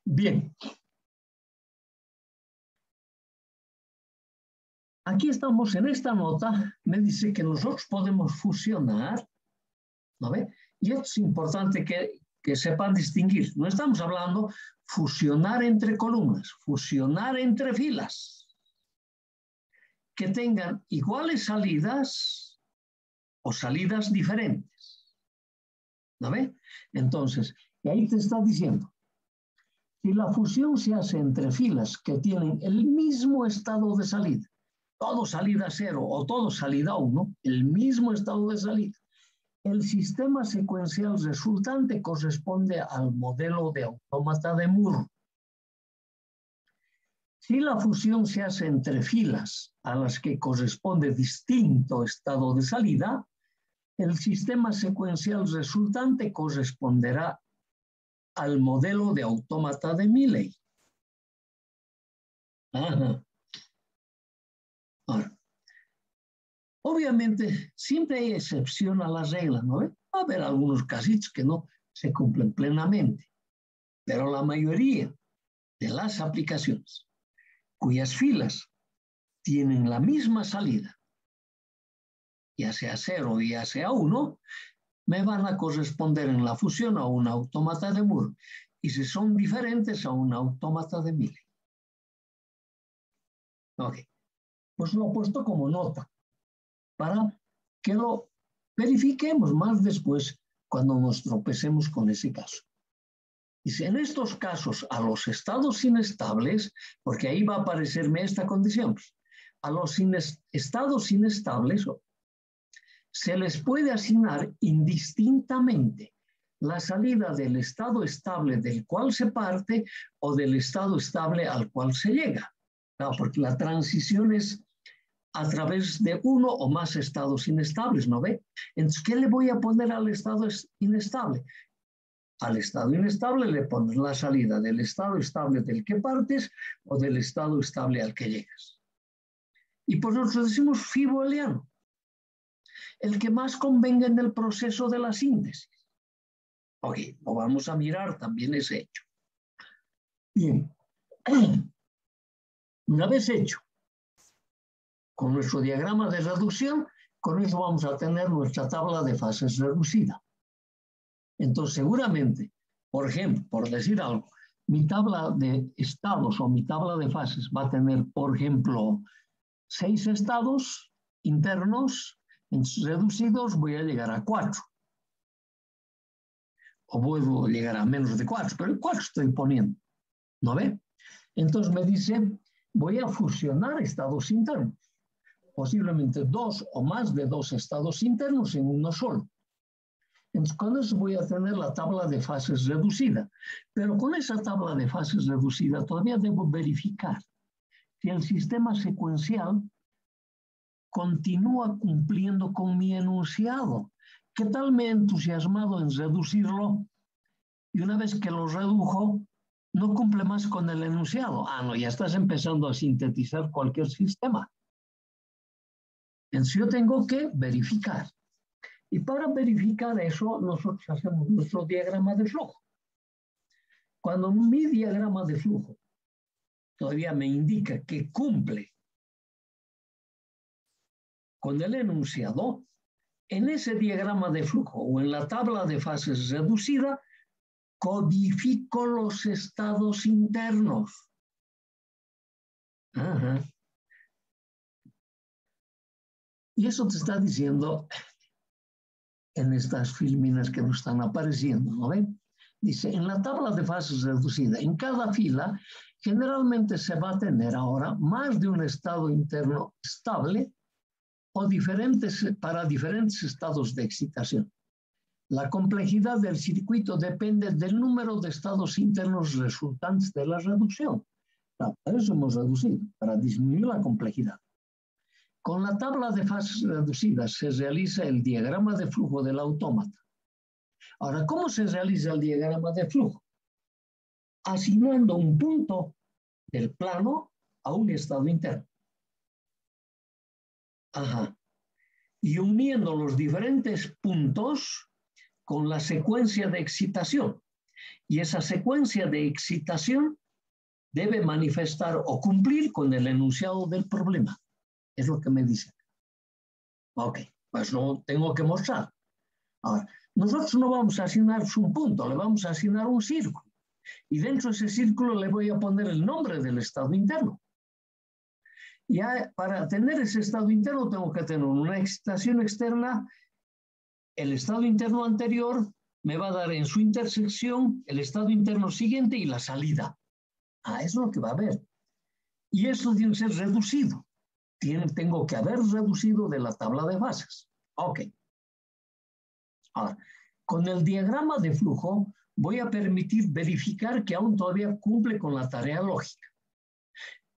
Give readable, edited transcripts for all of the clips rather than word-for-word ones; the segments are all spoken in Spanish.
Bien. Aquí estamos en esta nota, me dice que nosotros podemos fusionar, ¿no ve? Y esto es importante que sepan distinguir. No estamos hablando fusionar entre columnas, fusionar entre filas, que tengan iguales salidas o salidas diferentes, ¿no ve? Entonces, y ahí te está diciendo, si la fusión se hace entre filas que tienen el mismo estado de salida, todo salida 0 o todo salida 1, el mismo estado de salida, el sistema secuencial resultante corresponde al modelo de autómata de Moore. Si la fusión se hace entre filas a las que corresponde distinto estado de salida, el sistema secuencial resultante corresponderá al modelo de autómata de Milley. Ajá. Ahora, obviamente, siempre hay excepción a la regla, ¿no? Va a haber algunos casitos que no se cumplen plenamente, pero la mayoría de las aplicaciones cuyas filas tienen la misma salida, ya sea 0 ya sea 1, me van a corresponder en la fusión a un autómata de Moore, y si son diferentes a un autómata de Milley. Ok, pues lo he puesto como nota, para que lo verifiquemos más después cuando nos tropecemos con ese caso. Dice, en estos casos, a los estados inestables, porque ahí va a aparecerme esta condición, a los estados inestables se les puede asignar indistintamente la salida del estado estable del cual se parte o del estado estable al cual se llega. Claro, porque la transición es a través de uno o más estados inestables, ¿no ve? Entonces, ¿qué le voy a poner al estado inestable? Al estado inestable le pones la salida del estado estable del que partes o del estado estable al que llegas. Y por nosotros decimos phi booleano, el que más convenga en el proceso de la síntesis. Ok, lo vamos a mirar también ese hecho. Bien, una vez hecho, con nuestro diagrama de reducción, con eso vamos a tener nuestra tabla de fases reducida. Entonces, seguramente, por ejemplo, por decir algo, mi tabla de estados o mi tabla de fases va a tener, por ejemplo, 6 estados internos, reducidos voy a llegar a 4. O puedo llegar a menos de 4, pero el 4 estoy poniendo, ¿no ve? Entonces me dice, voy a fusionar estados internos, posiblemente 2 o más de 2 estados internos en uno solo. Entonces, con eso voy a tener la tabla de fases reducida. Pero con esa tabla de fases reducida todavía debo verificar si el sistema secuencial continúa cumpliendo con mi enunciado. ¿Qué tal me he entusiasmado en reducirlo? Y una vez que lo redujo, no cumple más con el enunciado. Ah, no, ya estás empezando a sintetizar cualquier sistema. Entonces yo tengo que verificar. Y para verificar eso, nosotros hacemos nuestro diagrama de flujo. Cuando mi diagrama de flujo todavía me indica que cumple con el enunciado, en ese diagrama de flujo o en la tabla de fases reducida, codifico los estados internos. Ajá. Y eso te está diciendo en estas filminas que nos están apareciendo, ¿no ven? Dice, en la tabla de fases reducida, en cada fila, generalmente se va a tener ahora más de un estado interno estable o para diferentes estados de excitación. La complejidad del circuito depende del número de estados internos resultantes de la reducción. Para eso hemos reducido, para disminuir la complejidad. Con la tabla de fases reducidas se realiza el diagrama de flujo del autómata. Ahora, ¿cómo se realiza el diagrama de flujo? Asignando un punto del plano a un estado interno. Ajá. Y uniendo los diferentes puntos con la secuencia de excitación. Y esa secuencia de excitación debe manifestar o cumplir con el enunciado del problema. Es lo que me dice. Ok, pues no tengo que mostrar. Ahora, nosotros no vamos a asignar un punto, le vamos a asignar un círculo. Y dentro de ese círculo le voy a poner el nombre del estado interno. Ya para tener ese estado interno tengo que tener una excitación externa. El estado interno anterior me va a dar en su intersección el estado interno siguiente y la salida. Eso es lo que va a haber. Y eso tiene que ser reducido. Tengo que haber reducido de la tabla de fases. Ok. Ahora, con el diagrama de flujo voy a permitir verificar que aún todavía cumple con la tarea lógica.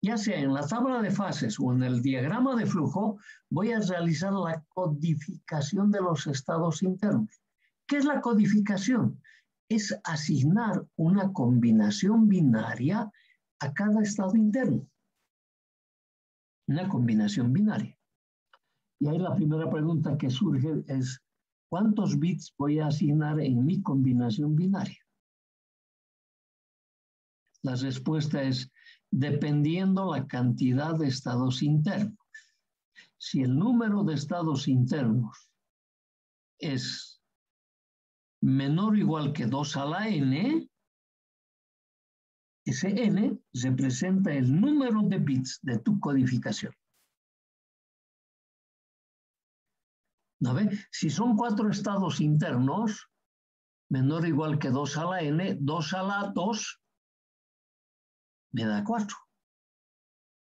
Ya sea en la tabla de fases o en el diagrama de flujo, voy a realizar la codificación de los estados internos. ¿Qué es la codificación? Es asignar una combinación binaria a cada estado interno. Una combinación binaria. Y ahí la primera pregunta que surge es, ¿cuántos bits voy a asignar en mi combinación binaria? La respuesta es, dependiendo la cantidad de estados internos. Si el número de estados internos es menor o igual que 2 a la n, ese n representa el número de bits de tu codificación. ¿No ve? Si son 4 estados internos, menor o igual que 2 a la n, 2 a la 2 me da 4.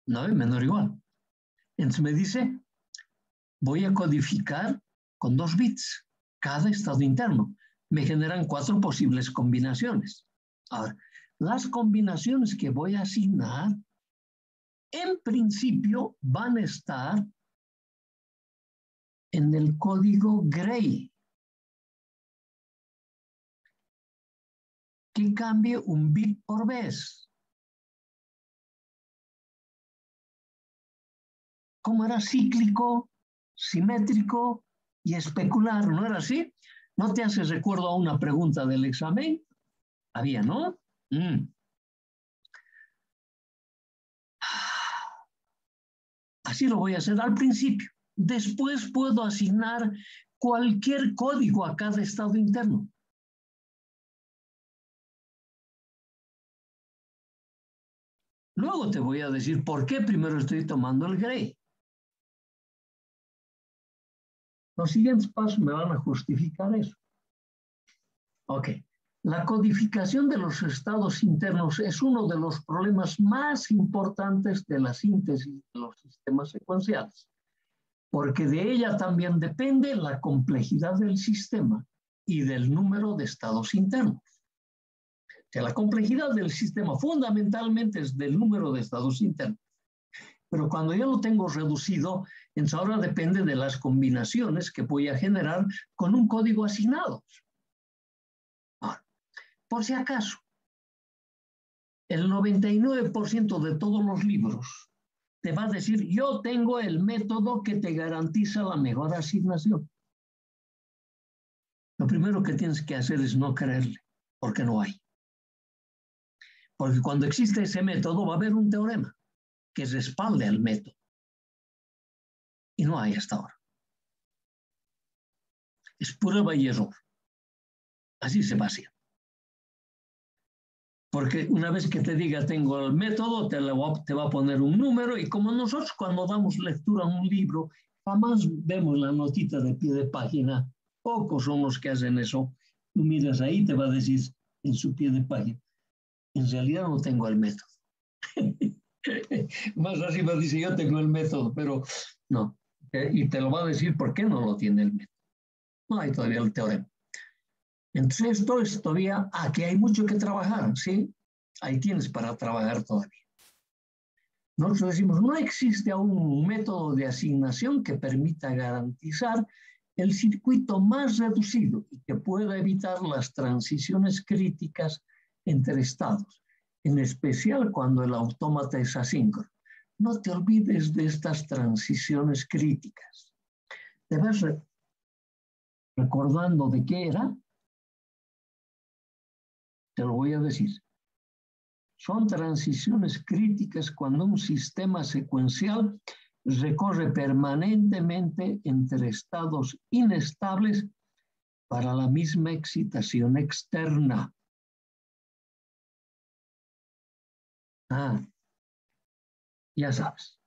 ¿No ve? Menor o igual. Entonces me dice, voy a codificar con 2 bits cada estado interno. Me generan 4 posibles combinaciones. Ahora, las combinaciones que voy a asignar, en principio, van a estar en el código Gray, que cambie un bit por vez. Como era cíclico, simétrico y especular, ¿no era así? ¿No te hace recuerdo a una pregunta del examen? Había, ¿no? Así lo voy a hacer al principio. Después puedo asignar cualquier código a cada estado interno. Luego te voy a decir por qué primero estoy tomando el Gray. Los siguientes pasos me van a justificar eso. Ok. La codificación de los estados internos es uno de los problemas más importantes de la síntesis de los sistemas secuenciales, porque de ella también depende la complejidad del sistema y del número de estados internos. O sea, la complejidad del sistema fundamentalmente es del número de estados internos. Pero cuando ya lo tengo reducido, entonces ahora depende de las combinaciones que voy a generar con un código asignado. Ahora, por si acaso, el 99% de todos los libros te va a decir, yo tengo el método que te garantiza la mejor asignación. Lo primero que tienes que hacer es no creerle, porque no hay. Porque cuando existe ese método va a haber un teorema que respalde al método. Y no hay hasta ahora. Es prueba y error. Así se va a hacer. Porque una vez que te diga tengo el método, te va a poner un número y como nosotros cuando damos lectura a un libro, jamás vemos la notita de pie de página. Pocos son los que hacen eso. Tú miras ahí, te va a decir en su pie de página. En realidad no tengo el método. Más arriba dice yo tengo el método, pero no. Y te lo va a decir por qué no lo tiene el método. No hay todavía el teorema. Entonces esto es todavía, aquí hay mucho que trabajar, ¿sí? Ahí tienes para trabajar todavía. Nosotros decimos, no existe aún un método de asignación que permita garantizar el circuito más reducido y que pueda evitar las transiciones críticas entre estados, en especial cuando el autómata es asíncrono. No te olvides de estas transiciones críticas. Te vas recordando de qué era. Te lo voy a decir. Son transiciones críticas cuando un sistema secuencial recorre permanentemente entre estados inestables para la misma excitación externa. Ya sabes.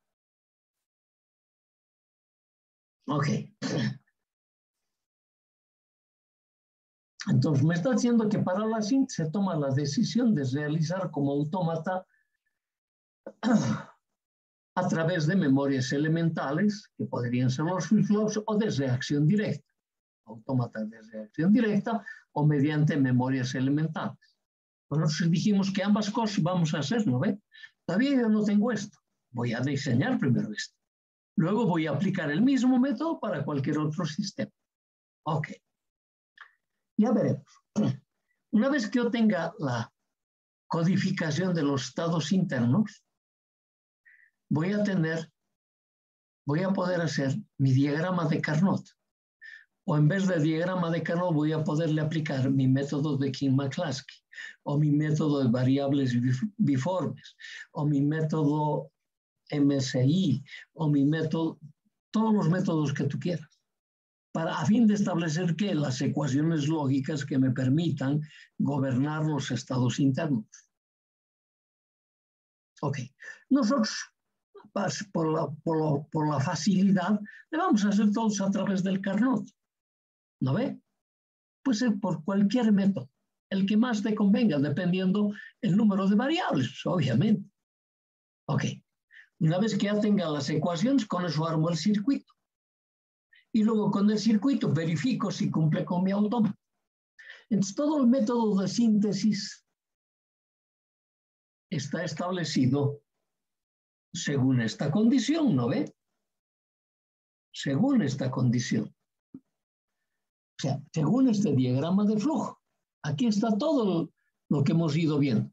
Ok. Entonces me está diciendo que para la síntesis se toma la decisión de realizar como autómata a través de memorias elementales, que podrían ser los flip-flops, o de reacción directa, autómatas de reacción directa, o mediante memorias elementales. Pues nosotros dijimos que ambas cosas vamos a hacer, ¿no ve? Todavía yo no tengo esto. Voy a diseñar primero esto. Luego voy a aplicar el mismo método para cualquier otro sistema. Ok. Ya veremos. Una vez que yo tenga la codificación de los estados internos, voy a poder hacer mi diagrama de Carnot. O en vez de diagrama de Carnot voy a poderle aplicar mi método de King-McCluskey, o mi método de variables biformes, o mi método MSI, o mi método, todos los métodos que tú quieras, a fin de establecer que las ecuaciones lógicas que me permitan gobernar los estados internos. Ok, nosotros por la facilidad le vamos a hacer todos a través del Carnot. ¿No ve? Puede ser por cualquier método, el que más te convenga, dependiendo el número de variables, obviamente. Ok, una vez que ya tenga las ecuaciones, con eso armo el circuito. Y luego con el circuito verifico si cumple con mi autómata. Entonces, todo el método de síntesis está establecido según esta condición, ¿no ve? Según esta condición. O sea, según este diagrama de flujo. Aquí está todo lo que hemos ido viendo.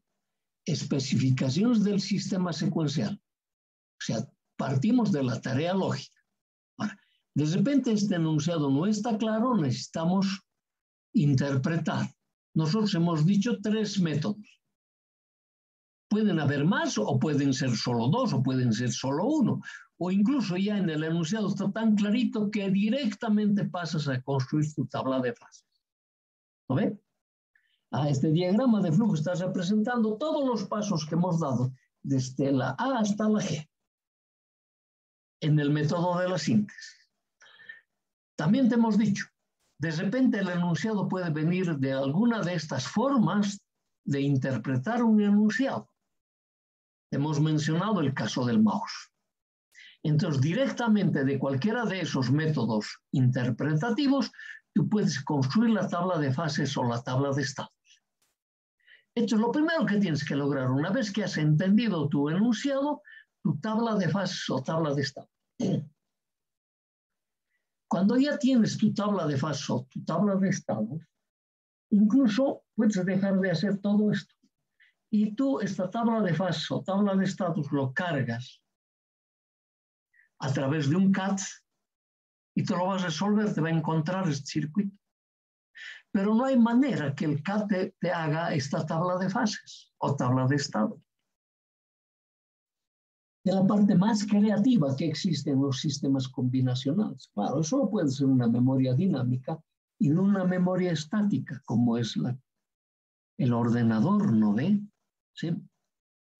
Especificaciones del sistema secuencial. O sea, partimos de la tarea lógica. Ahora, de repente este enunciado no está claro, necesitamos interpretar. Nosotros hemos dicho 3 métodos. Pueden haber más o pueden ser solo 2 o pueden ser solo 1. O incluso ya en el enunciado está tan clarito que directamente pasas a construir tu tabla de fases. ¿Lo ve? Este diagrama de flujo está representando todos los pasos que hemos dado desde la A hasta la G en el método de la síntesis. También te hemos dicho, de repente el enunciado puede venir de alguna de estas formas de interpretar un enunciado. Hemos mencionado el caso del mouse. Entonces, directamente de cualquiera de esos métodos interpretativos, tú puedes construir la tabla de fases o la tabla de estados. Esto es lo primero que tienes que lograr. Una vez que has entendido tu enunciado, tu tabla de fases o tabla de estados. Cuando ya tienes tu tabla de fases o tu tabla de estados, incluso puedes dejar de hacer todo esto. Y tú esta tabla de fases o tabla de estados lo cargas a través de un CAD y te lo vas a resolver, te va a encontrar este circuito. Pero no hay manera que el CAD te haga esta tabla de fases o tabla de estados. Es la parte más creativa que existe en los sistemas combinacionales. Claro, eso no puede ser una memoria dinámica y no una memoria estática, como es el ordenador, ¿no ve? ¿Sí?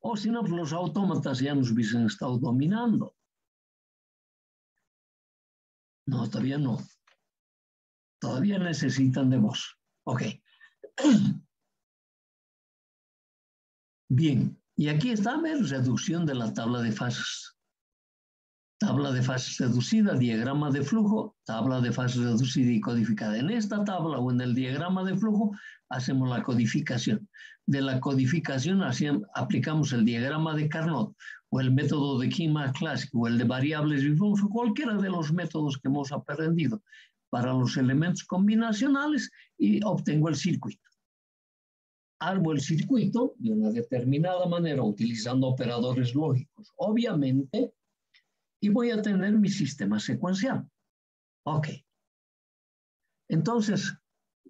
O si no, los autómatas ya nos hubiesen estado dominando. No, todavía no. Todavía necesitan de vos. Ok. Bien, y aquí está la reducción de la tabla de fases. Tabla de fases reducida, diagrama de flujo, tabla de fases reducida y codificada. En esta tabla o en el diagrama de flujo hacemos la codificación. De la codificación aplicamos el diagrama de Carnot o el método de King-McCluskey o el de variables biformes o cualquiera de los métodos que hemos aprendido para los elementos combinacionales y obtengo el circuito. Armo el circuito de una determinada manera utilizando operadores lógicos, obviamente, y voy a tener mi sistema secuencial. Ok. Entonces,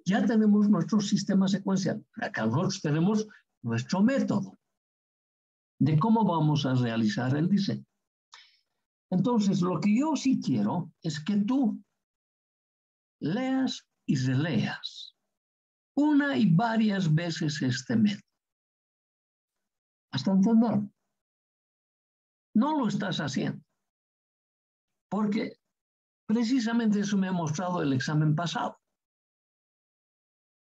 ya tenemos nuestro sistema secuencial. Acá nosotros tenemos nuestro método de cómo vamos a realizar el diseño. Entonces, lo que yo sí quiero es que tú leas y releas una y varias veces este método. Hasta entenderlo. No lo estás haciendo. Porque precisamente eso me ha mostrado el examen pasado.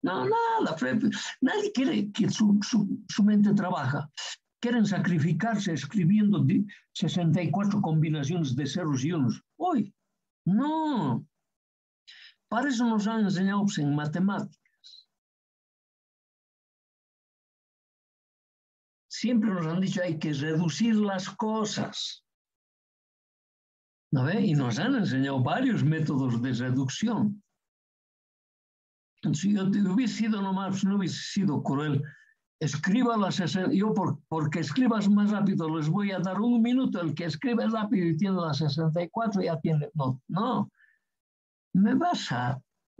No, nada. Nadie quiere que su mente trabaja. Quieren sacrificarse escribiendo 64 combinaciones de ceros y unos. Hoy, no. Para eso nos han enseñado en matemáticas. Siempre nos han dicho hay que reducir las cosas. ¿No ve? Y nos han enseñado varios métodos de reducción. Si yo hubiese sido nomás, no hubiese sido cruel, escriba las 60, yo porque escribas más rápido les voy a dar 1 minuto, el que escribe rápido y tiene las 64 ya tiene, no, ni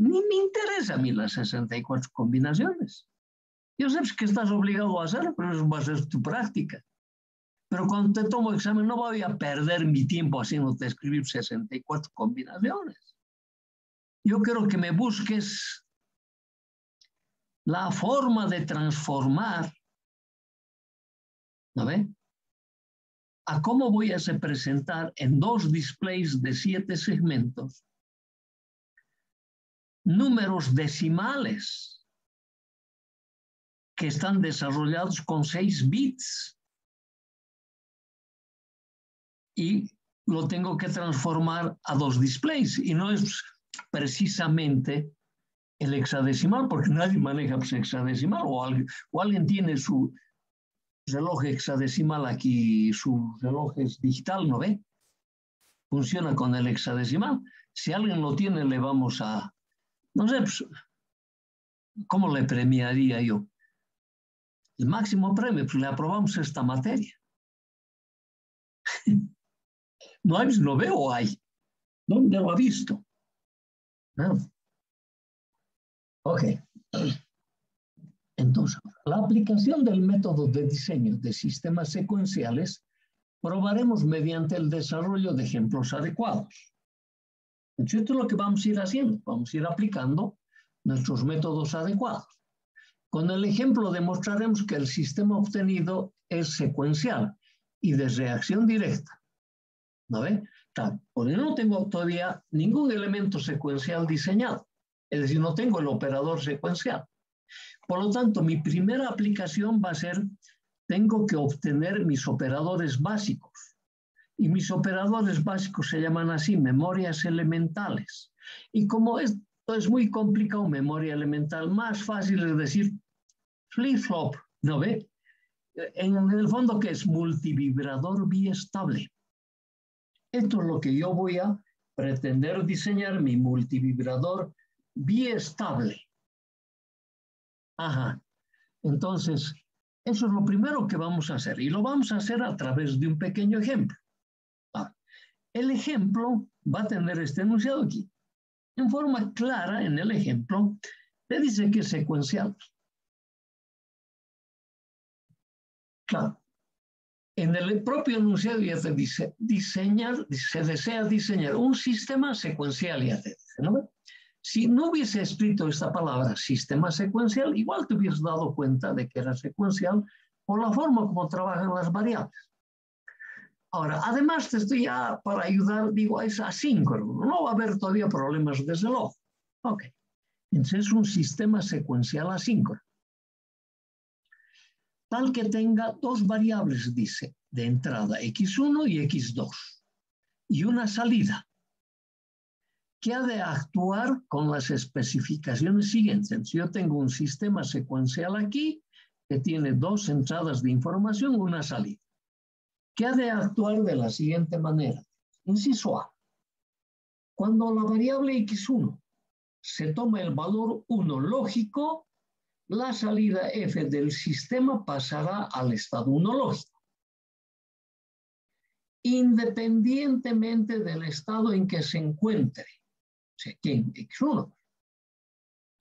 me interesa a mí las 64 combinaciones. Yo sé que estás obligado a hacerlo, pero eso va a ser tu práctica. Pero cuando te tomo examen no voy a perder mi tiempo haciéndote escribir 64 combinaciones. Yo quiero que me busques la forma de transformar, ¿no ve? A cómo voy a representar en 2 displays de 7 segmentos números decimales que están desarrollados con 6 bits y lo tengo que transformar a 2 displays y no es precisamente el hexadecimal porque nadie maneja hexadecimal o alguien tiene su reloj hexadecimal aquí, su reloj es digital, ¿no ve? Funciona con el hexadecimal. Si alguien lo tiene, le vamos a, no sé, pues, ¿cómo le premiaría yo? El máximo premio, pues le aprobamos esta materia. No hay, no veo, hay. ¿Dónde lo ha visto? ¿No? Ok. Entonces, la aplicación del método de diseño de sistemas secuenciales probaremos mediante el desarrollo de ejemplos adecuados. Entonces, esto es lo que vamos a ir haciendo. Vamos a ir aplicando nuestros métodos adecuados. Con el ejemplo demostraremos que el sistema obtenido es secuencial y de reacción directa. ¿No ve? Porque no tengo todavía ningún elemento secuencial diseñado. Es decir, no tengo el operador secuencial. Por lo tanto, mi primera aplicación va a ser, tengo que obtener mis operadores básicos. Y mis operadores básicos se llaman así, memorias elementales. Y como esto es muy complicado, memoria elemental, más fácil es decir flip-flop, ¿no ve? En el fondo, ¿qué es? Multivibrador biestable. Esto es lo que yo voy a pretender diseñar, mi multivibrador biestable. Ajá. Entonces, eso es lo primero que vamos a hacer. Y lo vamos a hacer a través de un pequeño ejemplo. El ejemplo va a tener este enunciado aquí. En forma clara, en el ejemplo, te dice que es secuencial. Claro. En el propio enunciado ya te dice se desea diseñar un sistema secuencial, ya te dice, ¿no? Si no hubiese escrito esta palabra sistema secuencial, igual te hubieras dado cuenta de que era secuencial por la forma como trabajan las variables. Ahora, además te estoy ya para ayudar, digo, es asíncrono, no va a haber todavía problemas desde luego. Ok, entonces es un sistema secuencial asíncrono. Tal que tenga 2 variables, dice, de entrada x1 y x2, y una salida, que ha de actuar con las especificaciones siguientes. Entonces, yo tengo un sistema secuencial aquí, que tiene 2 entradas de información, una salida, que ha de actuar de la siguiente manera. Inciso A. Cuando la variable x1 se toma el valor 1 lógico, la salida f del sistema pasará al estado 1 lógico, independientemente del estado en que se encuentre, o sea, aquí en x1.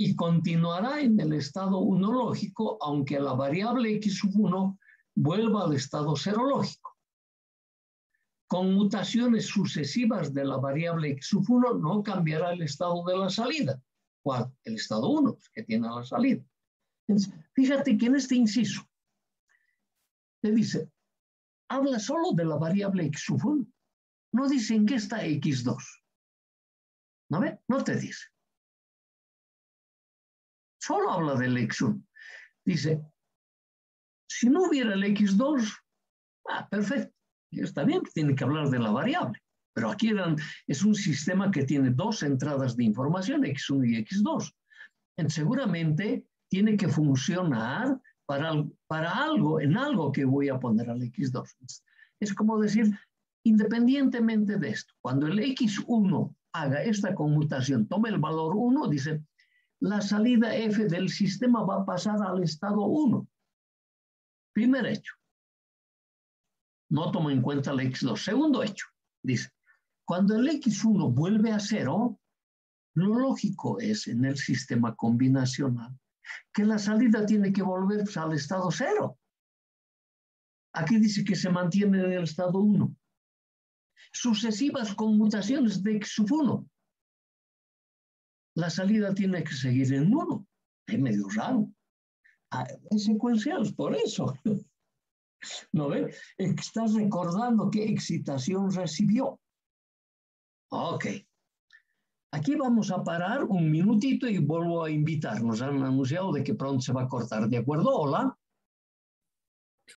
y continuará en el estado 1 lógico, aunque la variable x1 vuelva al estado 0 lógico. Con mutaciones sucesivas de la variable x1 no cambiará el estado de la salida. ¿Cuál? El estado 1, que tiene la salida. Entonces, fíjate que en este inciso te dice, habla solo de la variable x1. No dice en qué está x2. ¿No ve? No te dice. Solo habla del x1. Dice, si no hubiera el x2, perfecto. Está bien, tiene que hablar de la variable. Pero aquí es un sistema que tiene dos entradas de información, x1 y x2. Entonces, seguramente tiene que funcionar para algo, en algo que voy a poner al x2. Es como decir, independientemente de esto, cuando el x1 haga esta conmutación, tome el valor 1, dice, la salida f del sistema va a pasar al estado 1. Primer hecho. No toma en cuenta el x2. Segundo hecho, dice, cuando el x1 vuelve a 0, lo lógico es en el sistema combinacional que la salida tiene que volver al estado 0. Aquí dice que se mantiene en el estado 1. Sucesivas conmutaciones de x1. La salida tiene que seguir en 1. Es medio raro. Es secuencial, por eso. ¿No ve? Estás recordando qué excitación recibió. Ok. Aquí vamos a parar un minutito y vuelvo a invitar. Nos han anunciado de que pronto se va a cortar. ¿De acuerdo? Hola.